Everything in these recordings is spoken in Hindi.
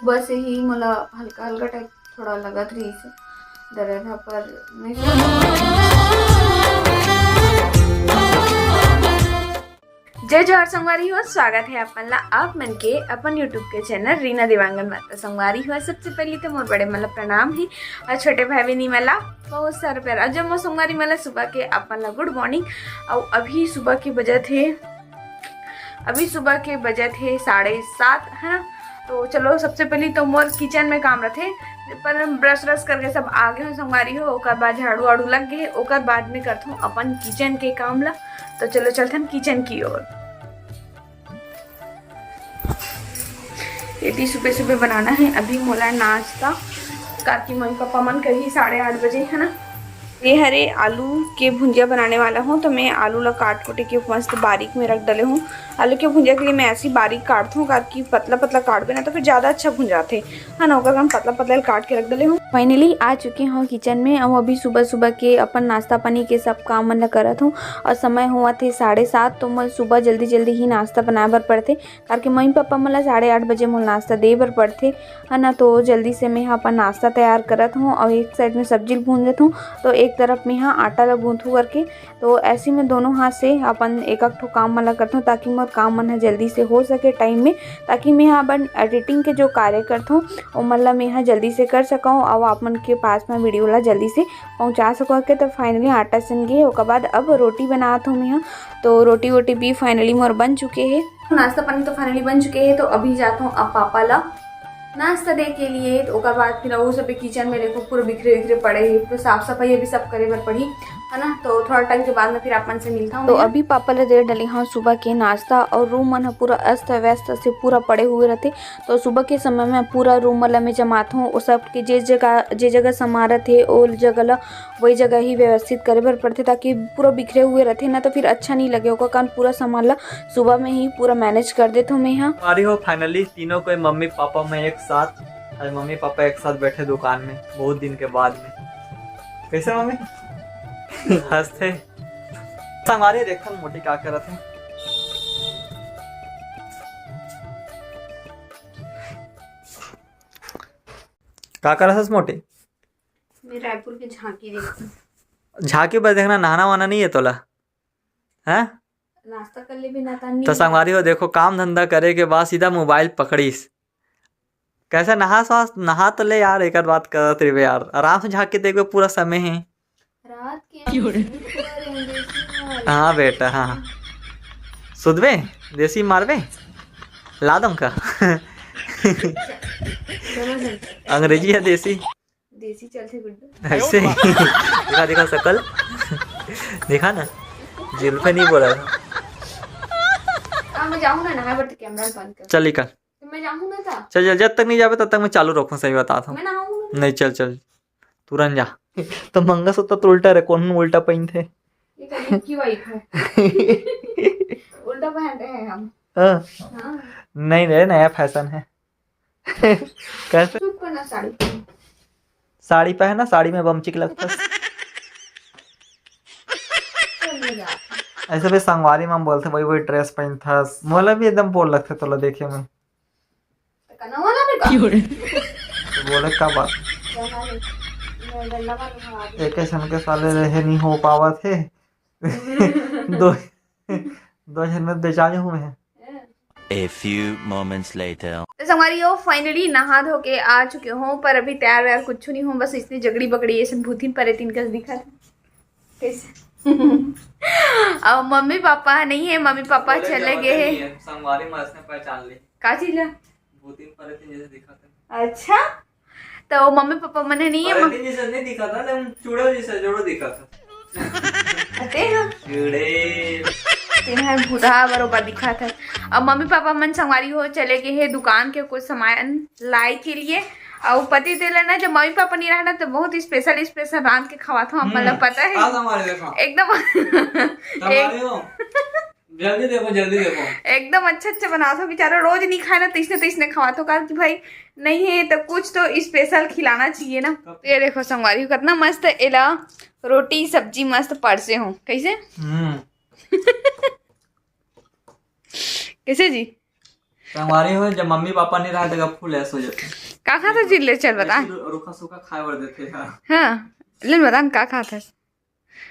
बस ही मला हल्का हल्का टाइप थोड़ा लगत रही से दर्द है पर नहीं। जय जोहार संगवारी हो, स्वागत है अपन ला आप मन के अपन यूट्यूब के चैनल रीना देवांगन माता संगवारी हो। सबसे पहले तो मोर बड़े मतलब प्रणाम ही और छोटे भाई बहनी मला बहुत सारा प्यार। आज जब मैं संगवारी मला सुबह के अपन ला गुड मॉर्निंग। और अभी सुबह के बजे थे 7:30 है ना। तो चलो सबसे पहले तो मोर किचन में काम रखे पर ब्रश व्रश करके सब आगे हो संगवारी हो। ओकर बाद झाड़ू वाड़ू लग गए, ओकर बाद में करता हूँ अपन किचन के काम ला। तो चलो चलते हैं किचन की ओर। रोटी सुबह सुबह बनाना है। अभी मोला नाश्ता काकी मम्मी पापा मन कही 8:30 बजे है ना। ये हरे आलू के भुंजिया बनाने वाला हूँ। तो मैं आलू ला काट कोटे के मस्त बारीक में रख डाले हूँ। आलू के भुंजिया के लिए मैं ऐसी बारीक काटती हूँ ताकि पतला पतला काट ना तो फिर ज़्यादा अच्छा भुंज जाते है ना। ओकर हम पतला पतला काट के रख डाले हूँ। फाइनली आ चुके हैं किचन में। और अभी सुबह सुबह के अपन नाश्ता पानी के सब काम मन करत हूँ। और समय हुआ थे 7:30। तो मैं सुबह जल्दी जल्दी ही नाश्ता बनाए बर पड़ते ताकि मम्मी पापा मला 8:30 बजे मोल नाश्ता दे बर पड़ते है ना। तो जल्दी से मैं यहाँ अपन नाश्ता तैयार करत हूँ और एक साइड में सब्जी भूंजत हूँ तो एक तरफ में यहाँ आटा ला गूंथू करके। तो ऐसे में दोनों हाथ से अपन एक ठो काम मला करता हूँ ताकि मोर काम मन जल्दी से हो सके टाइम में, ताकि मैं यहाँ अपन एडिटिंग के जो कार्य करता हूँ वो मतलब मैं यहाँ जल्दी से कर सकूँ और आप मन के पास में वीडियो ला जल्दी से पहुँचा सको के। तो फाइनली आटा सन गए। उसके बाद अब रोटी बनाता हूँ मैं यहाँ। तो रोटी वोटी भी फाइनली मोर बन चुके हैं। नाश्ता पानी तो फाइनली बन चुके हैं। तो अभी जाता हूँ अब पापा ला नाश्ता दे के लिए। तो उसके बाद फिर वो सब किचन में देखो पूरे बिखरे बिखरे पड़े हैं। तो साफ सफाई अभी सब करे बर पड़ी है ना। तो थोड़ा टाइम के बाद में फिर अपन से मिलता हूँ। तो अभी पापा ले दे डली हाँ सुबह के नाश्ता। और रूम मन पूरा अस्त व्यस्त से पूरा पड़े हुए रहते। तो सुबह के समय में पूरा रूम वाला में जमाता हूँ। वो सब के जे जगह समारत है वो जगह ला वही जगह ही व्यवस्थित करे बर पड़ते ताकि पूरा बिखरे हुए रहते ना तो फिर अच्छा नहीं लगे। ओका कारण पूरा सामान ला सुबह में ही पूरा मैनेज कर देता हूँ मैं यहाँ। हो फाइनली तीनों को मम्मी पापा में एक साथ। आज मम्मी पापा एक साथ बैठे दुकान में बहुत दिन के बाद में। कैसे मम्मी हंसते हमारे देखो मोटी क्या कर रहे थे। क्या कर रहा था मोटी? मैं रायपुर की झांकी देखती। झांकी पर देखना, नहाना वाना नहीं है तोला है? नाश्ता कर ले बिना नहीं तो संगवारी हो देखो काम धंधा करे के बाद सीधा मोबाइल पकड़ीस। कैसे नहा तो ले यार, एक बात करत रहे यार, आराम से झांक के देखो पूरा समय है रात के। हाँ बेटा हाँ सुधबे देसी मारबे ला दम का अंग्रेजी या देसी? देसी चलते गुड्डू ऐसे दिखा दिखा शकल देखा ना, जुल्फे नहीं बोला था। मैं जाऊँ ना नहा बट कैमरा बंद कर। चल निकल। मैं जाऊँ ना था। चल जब तक नहीं जावे तब तक मैं चालू रखूँ। सही बताता हूँ। मैं नहाऊँ नहीं चल चल तुरंत जा। तो मंगलसूत्र तो उल्टा रहे, कौन उल्टा पहन थे? ये कहीं की वाइफ है। उल्टा पहनते हैं हम। हाँ। नहीं रे नया फैशन है। कैसे सूट पहना साड़ी साड़ी पहना, साड़ी में बमचिक लगता है। ऐसे भी संगवारी में बोलते वही वही ड्रेस पहन था। मोला भी एकदम बोल लगते तो देखे में तो बोले क्या बात एक के साले रहे नहीं हो पावा थे। दो जन में बेचारे हुए हैं। A few moments later. तो हमारी यो फाइनली नहा धो के आ चुके हूँ पर अभी तैयार व्यार कुछ नहीं हूँ। बस इसने जगड़ी बगड़ी ऐसे भूतिन परे तीन का दिखा था कैसे। अब मम्मी पापा नहीं है, मम्मी पापा चले गए हैं। संगवारी में इसने पहचान ली का चीज है? भूतिन परे तीन जैसे दिखा था। अच्छा तो मम्मी पापा मने नहीं है। परे तीन जैसे नहीं दिखा था, लेकिन चूड़े जैसा जोड़ो दिखा था। अते हाँ चूड़े तेरा बूढ़ा बरोबर दिखा था। अब मम्मी पापा मन संगवारी हो चले गए हैं दुकान के कुछ सामान लाई के लिए। और पति तेल ना जब मम्मी पापा नहीं रहना तो बहुत स्पेशल स्पेशल रांध के खवाता हूँ। मतलब पता है एकदम जल्दी देखो एकदम अच्छा बनाता हूँ। बेचारा रोज नहीं खाए ना तीसने खवाता हूँ कारण कि भाई नहीं है तो कुछ तो स्पेशल खिलाना चाहिए ना। ये देखो संगवारी हो कितना मस्त एला रोटी सब्जी मस्त परसे हूँ। कैसे कैसे जी हमारे हो जब मम्मी पापा नहीं रहा तो फुल ऐसे हो जाते। का खाता चिल्ले चल बता। रूखा सूखा खाए बर देते। हाँ ले बता का खाता।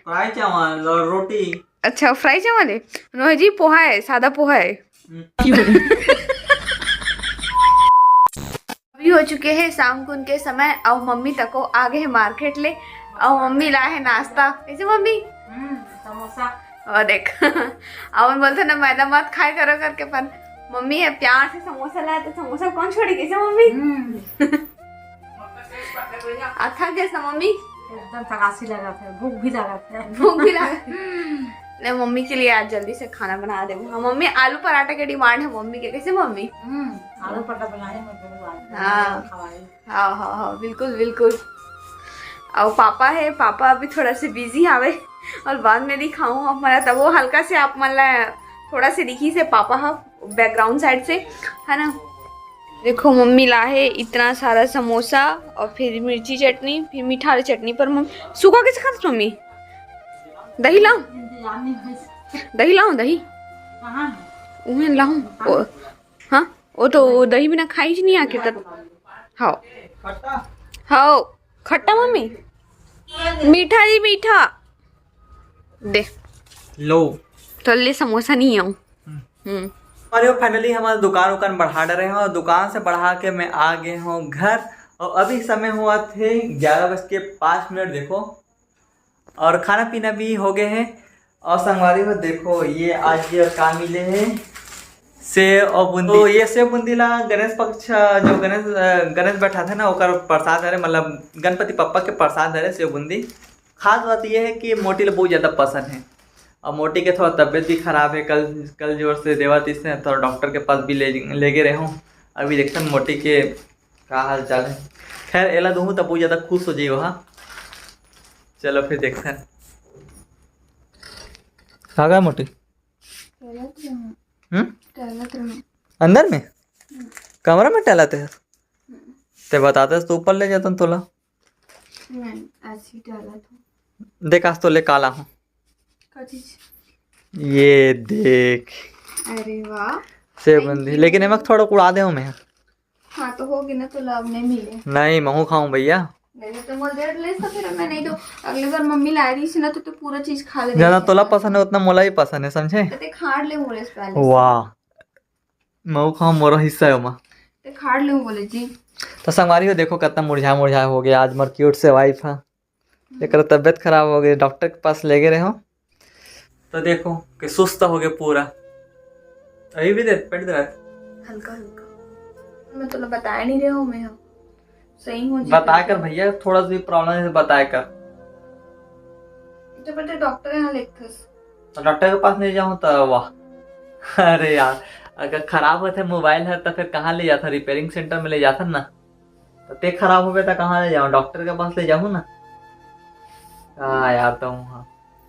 फ्राई चावल और रोटी। अच्छा फ्राई चावल है रोहित जी, पोहा है, सादा पोहा है। अभी हो चुके हैं शाम को उनके समय और मम्मी तको आगे है मार्केट ले और मम्मी लाए है नाश्ता। कैसे मम्मी? समोसा। और देख और बोलते ना मैदा मत खाए करो करके, पर मम्मी है प्यार से समोसा लाया तो समोसा कौन छोड़ी। कैसे मम्मी? अच्छा कैसा मम्मी? एकदम थकासी लगा था, भूख भी लगा था। भूख भी लगा। नहीं मम्मी के लिए आज जल्दी से खाना बना दे। हाँ मम्मी आलू पराठा के डिमांड है मम्मी के। कैसे मम्मी? आलू पराठा बनाने में जरूर हाँ हाँ हाँ हाँ बिल्कुल बिल्कुल। और पापा है, पापा अभी थोड़ा से बिजी आवे और बाद में दिखाऊँ अब मला तब वो हल्का से आप मतलब थोड़ा से दिखी से पापा हा बैकग्राउंड साइड से है ना। देखो मम्मी ला है इतना सारा समोसा और फिर मिर्ची चटनी, फिर मीठा वाली चटनी। पर मम्मी सूखा कैसे खाते मम्मी? दही लाऊं? दही लाऊं? दही उन्हें लाऊं? हाँ वो तो दही बिना खाई नहीं आके तब। हाँ हाँ खट्टा मम्मी, मीठा जी मीठा दे लो तो ले समोसा नहीं आऊं। अरे फाइनली हमारा दुकान बढ़ा रहे हैं और दुकान से बढ़ा के मैं आ गया हूँ घर। और अभी समय हुआ थे 11:05। देखो और खाना पीना भी हो गए हैं। और संगवारी में देखो ये आज ये का मिले हैं सेव और बूंदी। तो ये सेव बूंदी ला गणेश पक्ष जो गणेश बैठा था ना ओकर प्रसाद है, मतलब गणपति पप्पा के प्रसाद है सेव बूंदी। खास बात यह है कि मोटी बहुत ज़्यादा पसंद है और मोटी के थोड़ा तबीयत भी खराब है। कल जोर से देवातीस ने थोड़ा डॉक्टर के पास भी ले गए रहे हूँ। अभी देखते हैं मोटी के का हाल चाल है। खैर एला दूँ तब बहुत ज़्यादा खुश हो जाइए। हाँ चलो फिर देखते हैं कहाँ गया मोटी। अंदर में कमरा में टहलाते हैं ते बताते तो ऊपर ले जाता तोला। देख आज तो ले काला हूँ। ये देख अरे वाह सेब बंदी, लेकिन नमक थोड़ा उड़ा दे मैं। हाँ तो होगी ना तो लाभ नहीं मिले। नहीं महू खाऊं भैया। नहीं तो मोल डेढ़ ले तो फिर मैं नहीं तो अगली बार मम्मी ला रही थी ना तो पूरा चीज खा ले। ज्यादा तोला पसंद है उतना मोला ही पसंद है, समझे? ते खाड़ ले बोले पहले। वाह महू खाऊं मोरा हिस्सा है वहाँ ते खाड़ ले बोले जी। तो संगवारी हो देखो कितना मुरझा हो गया। आज मर क्यूट से वाइफ है, एक तबियत खराब हो गई, डॉक्टर के पास ले गए रहे हो तो देखो कि सुस्त हो गया पूरा। अभी भी दे पेट दर्द हल्का हल्का। मैं तो बताया नहीं रहे हो मैं सही हूँ। बताया कर भैया, थोड़ा सा भी प्रॉब्लम है बताया कर। तो बेटे डॉक्टर यहाँ लेते तो डॉक्टर के पास नहीं जाऊँ तो वाह। अरे यार अगर खराब होते मोबाइल है तो फिर कहाँ ले जाता? रिपेयरिंग सेंटर में ले जाता ना। तो ते खराब हो गया तो कहाँ ले जाऊँ? डॉक्टर के पास ले जाऊँ ना। हाँ यार तो हाँ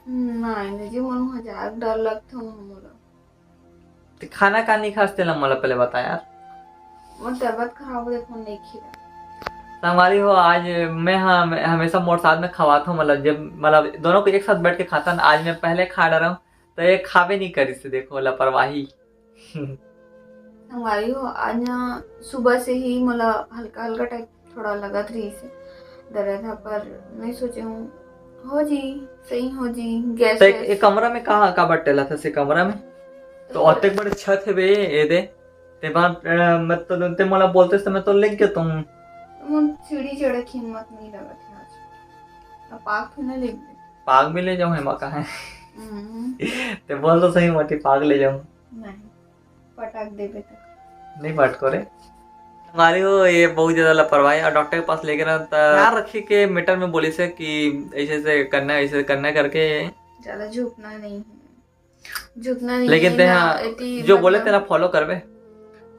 नहीं जी मन हजार डर लगता हूँ मोला। तो खाना का नहीं खाते ना मला पहले बता यार। मोर तबीयत खराब हो देखो नहीं खिला। हमारी हो आज मैं हमेशा मोर साथ में खवाता हूँ, मतलब जब मतलब दोनों को एक साथ बैठ के खाता ना। आज मैं पहले खा रहा हूँ तो ये खावे नहीं करी से देखो लापरवाही। हमारी हो आज ना सुबह से ही मतलब हल्का हल्का टाइप थोड़ा लगा थी से दर्द था, पर मैं सोचे हूँ हो जी सही हो जी। गैस तो एक कमरा में कहाँ का बटेला था से कमरा में तो अते बड़े छत है बे ये दे ते बार मैं तो ते मला बोलते समय तो लेग गया तुम। सीढ़ी चढ़े की हिम्मत नहीं लगा थी आज। अब पाग तो ना ले पाग भी ले जाऊँ हेमा कहाँ ते बोल तो सही मोटी पाग ले जाऊँ। नहीं पटाक देवे तक नहीं पट करे हमारी हो ये बहुत ज्यादा लापरवाही। और डॉक्टर के पास लेके ना यार रखी के मीटर में बोली से कि ऐसे से करना ऐसे करना करके ज्यादा झुकना नहीं है, झुकना नहीं लेकिन है जो बोले तेरा फॉलो करवे।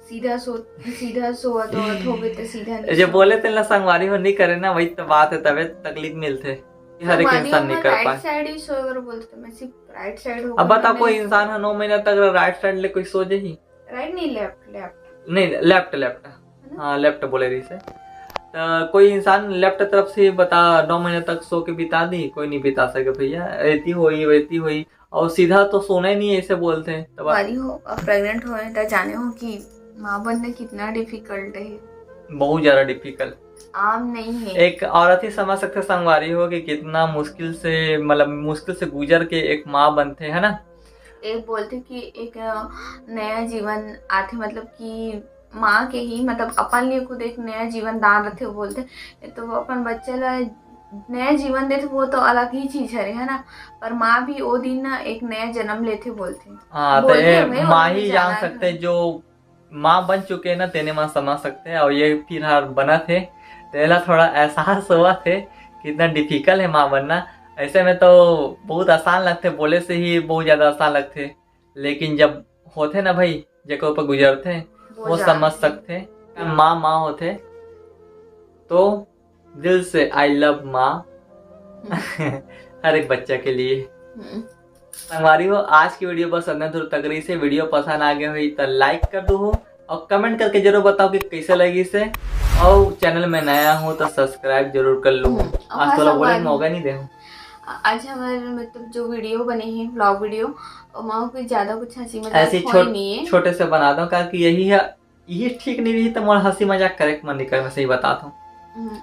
सीधा सो हो गए तो सीधा नहीं जो बोले तेरा संगवारी हो नहीं करे ना वही तो बात है, तबे तकलीफ मिलते हर एक इंसान नहीं कर पाए। राइट साइड ही सोए बोलते मैं सिर्फ राइट साइड हो। अब बता कोई इंसान है 9 महीना तक राइट साइड ले कोई सोचे ही राइट नहीं लेफ्ट नहीं लेफ्ट हाँ लेफ्ट बोले रही से तो कोई इंसान लेफ्ट तरफ से बता 9 महीने तक सो के बिता दी, कोई नहीं बिता सके भैया। ऐती हुई वैती हुई और सीधा तो सोना ही नहीं ऐसे बोलते हैं। वाली हो अब प्रेग्नेंट हो तो जाने हो कि माँ बनना कितना डिफिकल्ट है, बहुत ज्यादा डिफिकल्ट। आम नहीं है। एक औरत ही समझ सकते संगवारी हो कि कितना मुश्किल से, मतलब मुश्किल से गुजर के एक माँ बनते है ना। एक बोलते कि एक नया जीवन आते, मतलब कि माँ के ही मतलब अपन लिए खुद एक नया जीवन दान रखे वो बोलते, तो वो अपन बच्चे ला नया जीवन देते वो तो अलग ही चीज है ना। पर माँ भी वो दिन ना एक नया जन्म लेते बोलते। हाँ तो बोलते ये हैं, वो माँ भी ही जाना जान सकते हैं, जो माँ बन चुके हैं ना तेने माँ समझ सकते हैं। और ये फिर हर बना थे तेला थोड़ा एहसास हुआ थे कितना डिफिकल्ट है माँ बनना। ऐसे में तो बहुत आसान लगते, बोले से ही बहुत ज्यादा आसान लगते, लेकिन जब होते ना भाई जगह ऊपर गुजरते वो समझ सकते। माँ माँ होते तो दिल से आई लव माँ हर एक बच्चा के लिए। हमारी वो आज की वीडियो बस अंदर दूर तक रही से। वीडियो पसंद आ गया हुई तो लाइक कर दो हो और कमेंट करके जरूर बताओ कि कैसे लगी से। और चैनल में नया हो तो सब्सक्राइब जरूर कर लो। आज तो बोले मौका नहीं दे। आज हमारे मतलब जो वीडियो बने हैं व्लॉग वीडियो, वहाँ कोई ज्यादा कुछ हंसी मजाक ऐसे नहीं है, छोटे से बना दो क्योंकि यही ठीक नहीं रही तो मोर हंसी मजाक करे मन निकल, मैं सही बताता हूँ।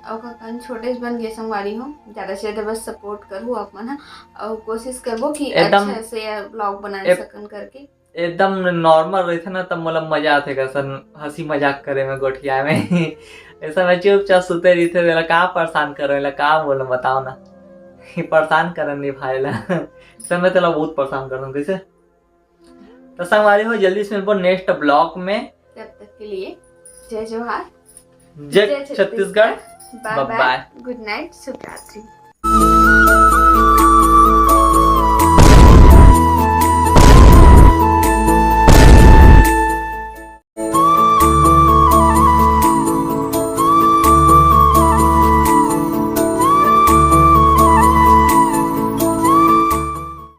और कान छोटे से बन गए संगवारी हो, ज्यादा से ज्यादा बस सपोर्ट करो अपन है और कोशिश करबो कि अच्छे से व्लॉग बना सकन करके। एकदम नॉर्मल रहते ना तब मतलब मजा आते का सर, हंसी मजाक करे में गोठिया में ऐसा मैं चुपचाप सुते रही थे, कहाँ परेशान करे कहाँ बोलो बताओ ना परेशान करन नहीं भाई ला सर मैं तेला बहुत परेशान कर दूँ कैसे। तो संगवारी हो जल्दी से मिलबो नेक्स्ट ब्लॉग में, तब तक के लिए जय जोहार, जय Chhattisgarh, bye bye, good night, शुभ रात्रि।